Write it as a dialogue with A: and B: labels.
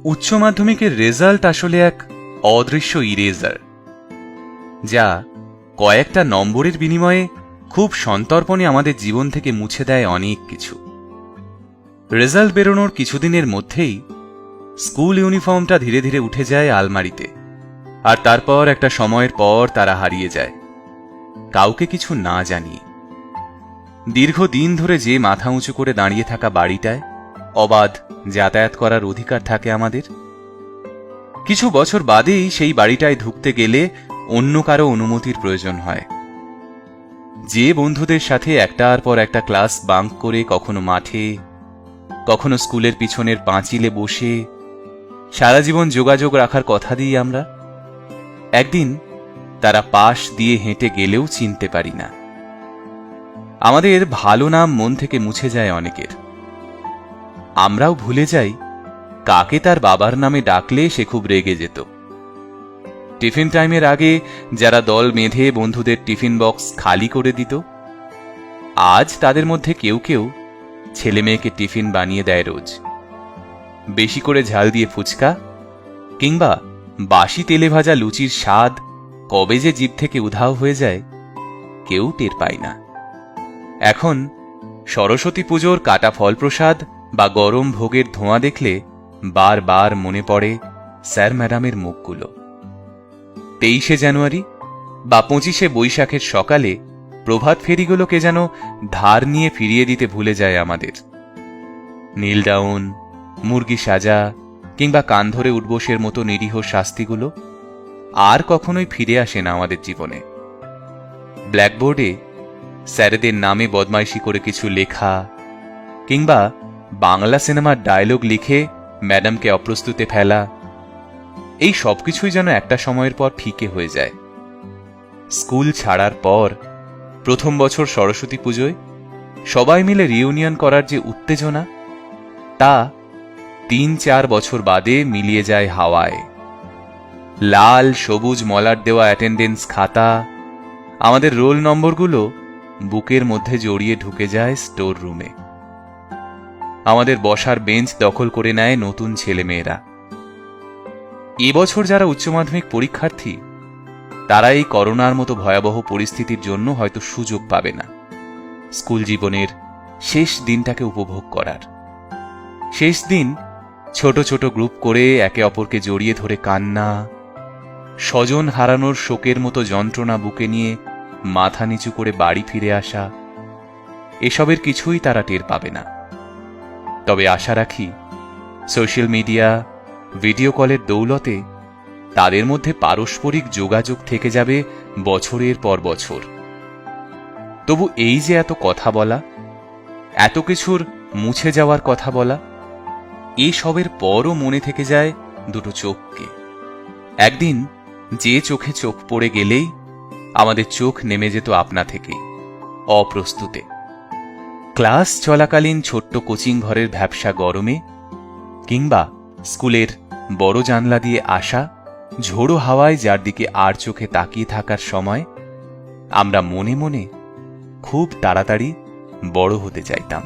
A: উচ্চ মাধ্যমিকের রেজাল্ট আসলে এক অদৃশ্য ইরেজার, যা কয়েকটা নম্বরের বিনিময়ে খুব সন্তর্পণে আমাদের জীবন থেকে মুছে দেয় অনেক কিছু। রেজাল্ট বেরোনোর কিছুদিনের মধ্যেই স্কুল ইউনিফর্মটা ধীরে ধীরে উঠে যায় আলমারিতে, আর তারপর একটা সময়ের পর তারা হারিয়ে যায়, কাউকে কিছু না জানিয়ে। দীর্ঘদিন ধরে যে মাথা উঁচু করে দাঁড়িয়ে থাকা বাড়িটায় অবাধ যাতায়াত করার অধিকার থাকে আমাদের, কিছু বছর বাদেই সেই বাড়িটায় ঢুকতে গেলে অন্য কারো অনুমতির প্রয়োজন হয়। যে বন্ধুদের সাথে একটার পর একটা ক্লাস বাঙ্ক করে কখনো মাঠে, কখনো স্কুলের পিছনের পাঁচিলে বসে সারা জীবন যোগাযোগ রাখার কথা দিই আমরা, একদিন তারা পাশ দিয়ে হেঁটে গেলেও চিনতে পারি না। আমাদের ভালো নাম মন থেকে মুছে যায় অনেকের। আমরাও ভুলে যাই কাকে তার বাবার নামে ডাকলে সে খুব রেগে যেত। টিফিন টাইমের আগে যারা দল বেঁধে বন্ধুদের টিফিন বক্স খালি করে দিত, আজ তাদের মধ্যে কেউ কেউ ছেলে মেয়েকে টিফিন বানিয়ে দেয় রোজ। বেশি করে ঝাল দিয়ে ফুচকা কিংবা বাসি তেলে ভাজা লুচির স্বাদ কবে যে জিভ থেকে উধাও হয়ে যায় কেউ টের পায় না। এখন সরস্বতী পুজোর কাটা ফল প্রসাদ বা গরম ভোগের ধোঁয়া দেখলে বারবার মনে পড়ে স্যার ম্যাডামের মুখগুলো। 23শে জানুয়ারি বা 25শে বৈশাখের সকালে প্রভাত ফেরিগুলোকে যেন ধার নিয়ে ফিরিয়ে দিতে ভুলে যায় আমাদের। নীল ডাউন, মুরগি সাজা কিংবা কান ধরে উঠবোসের মতো নিরীহ শাস্তিগুলো আর কখনোই ফিরে আসে না আমাদের জীবনে। ব্ল্যাকবোর্ডে স্যারেদের নামে বদমাইশি করে কিছু লেখা কিংবা বাংলা সিনেমার ডায়লগ লিখে ম্যাডামকে অপ্রস্তুতে ফেলা, এই সবকিছুই যেন একটা সময়ের পর ফিকে হয়ে যায়। স্কুল ছাড়ার পর প্রথম বছর সরস্বতী পুজোয় সবাই মিলে রিউনিয়ন করার যে উত্তেজনা, তা 3-4 বছর বাদে মিলিয়ে যায় হাওয়ায়। লাল সবুজ মলাট দেওয়া অ্যাটেন্ডেন্স খাতা, আমাদের রোল নম্বরগুলো বুকের মধ্যে জড়িয়ে ঢুকে যায় স্টোর রুমে। আমাদের বসার বেঞ্চ দখল করে নেয় নতুন ছেলেমেয়েরা। এবছর যারা উচ্চ মাধ্যমিক পরীক্ষার্থী, তারা এই করোনার মতো ভয়াবহ পরিস্থিতির জন্য হয়তো সুযোগ পাবে না স্কুল জীবনের শেষ দিনটাকে উপভোগ করার। শেষ দিন ছোট ছোট গ্রুপ করে একে অপরকে জড়িয়ে ধরে কান্না, স্বজন হারানোর শোকের মতো যন্ত্রণা বুকে নিয়ে মাথা নিচু করে বাড়ি ফিরে আসা, এসবের কিছুই তারা টের পাবে না। তবে আশা রাখি সোশ্যাল মিডিয়া, ভিডিও কলের দৌলতে তাদের মধ্যে পারস্পরিক যোগাযোগ থেকে যাবে বছরের পর বছর। তবু এই যে এত কথা বলা, এত কিছুর মুছে যাওয়ার কথা বলা, এসবের পরও মনে থেকে যায় দুটো চোখকে। একদিন যে চোখে চোখ পড়ে গেলেই আমাদের চোখ নেমে যেত আপনা থেকে, অপ্রস্তুতে। ক্লাস চলাকালীন ছোট্ট কোচিং ঘরের ভ্যাপসা গরমে কিংবা স্কুলের বড় জানলা দিয়ে আসা ঝোড়ো হাওয়ায় যার দিকে আর চোখে তাকিয়ে থাকার সময় আমরা মনে মনে খুব তাড়াতাড়ি বড় হতে চাইতাম।